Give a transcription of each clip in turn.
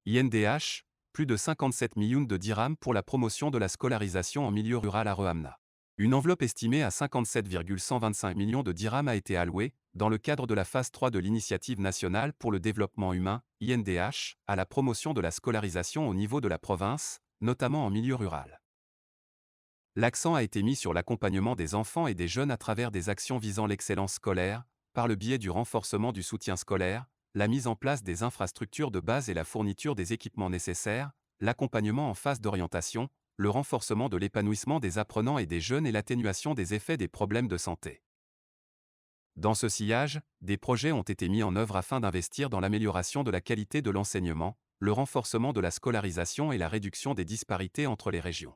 INDH, plus de 57 millions de dirhams pour la promotion de la scolarisation en milieu rural à Rehamna. Une enveloppe estimée à 57,125 millions de dirhams a été allouée, dans le cadre de la phase 3 de l'Initiative nationale pour le développement humain, INDH, à la promotion de la scolarisation au niveau de la province, notamment en milieu rural. L'accent a été mis sur l'accompagnement des enfants et des jeunes à travers des actions visant l'excellence scolaire, par le biais du renforcement du soutien scolaire, la mise en place des infrastructures de base et la fourniture des équipements nécessaires, l'accompagnement en phase d'orientation, le renforcement de l'épanouissement des apprenants et des jeunes et l'atténuation des effets des problèmes de santé. Dans ce sillage, des projets ont été mis en œuvre afin d'investir dans l'amélioration de la qualité de l'enseignement, le renforcement de la scolarisation et la réduction des disparités entre les régions.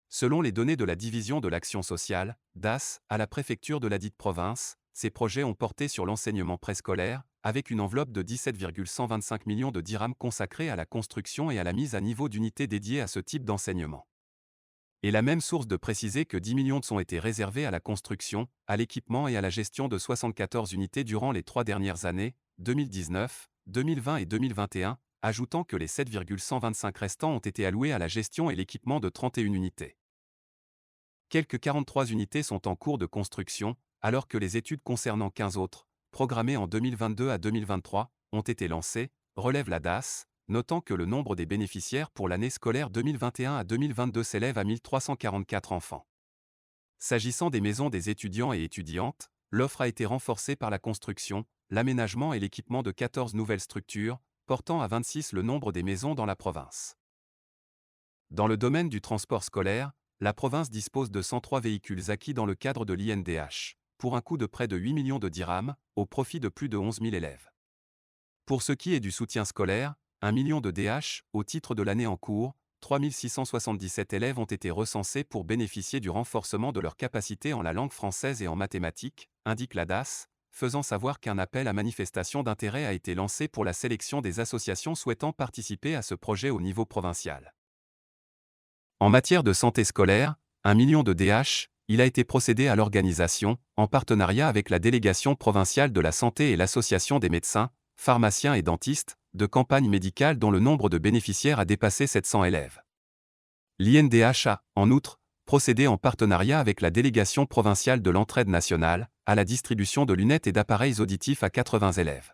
Selon les données de la Division de l'Action sociale, DAS, à la préfecture de ladite province, ces projets ont porté sur l'enseignement préscolaire, avec une enveloppe de 17,125 millions de dirhams consacrée à la construction et à la mise à niveau d'unités dédiées à ce type d'enseignement. Et la même source de préciser que 10 millions ont été réservés à la construction, à l'équipement et à la gestion de 74 unités durant les 3 dernières années, 2019, 2020 et 2021, ajoutant que les 7,125 restants ont été alloués à la gestion et l'équipement de 31 unités. Quelques 43 unités sont en cours de construction, alors que les études concernant 15 autres, programmées en 2022 à 2023, ont été lancées, relève la DAS, notant que le nombre des bénéficiaires pour l'année scolaire 2021 à 2022 s'élève à 1344 enfants. S'agissant des maisons des étudiants et étudiantes, l'offre a été renforcée par la construction, l'aménagement et l'équipement de 14 nouvelles structures, portant à 26 le nombre des maisons dans la province. Dans le domaine du transport scolaire, la province dispose de 103 véhicules acquis dans le cadre de l'INDH, pour un coût de près de 8 millions de dirhams, au profit de plus de 11 000 élèves. Pour ce qui est du soutien scolaire, 1 million de DH, au titre de l'année en cours, 3 677 élèves ont été recensés pour bénéficier du renforcement de leurs capacités en la langue française et en mathématiques, indique la DAS, faisant savoir qu'un appel à manifestation d'intérêt a été lancé pour la sélection des associations souhaitant participer à ce projet au niveau provincial. En matière de santé scolaire, 1 million de DH, il a été procédé à l'organisation, en partenariat avec la délégation provinciale de la santé et l'association des médecins, pharmaciens et dentistes, de campagnes médicales dont le nombre de bénéficiaires a dépassé 700 élèves. L'INDH a, en outre, procédé en partenariat avec la délégation provinciale de l'entraide nationale, à la distribution de lunettes et d'appareils auditifs à 80 élèves.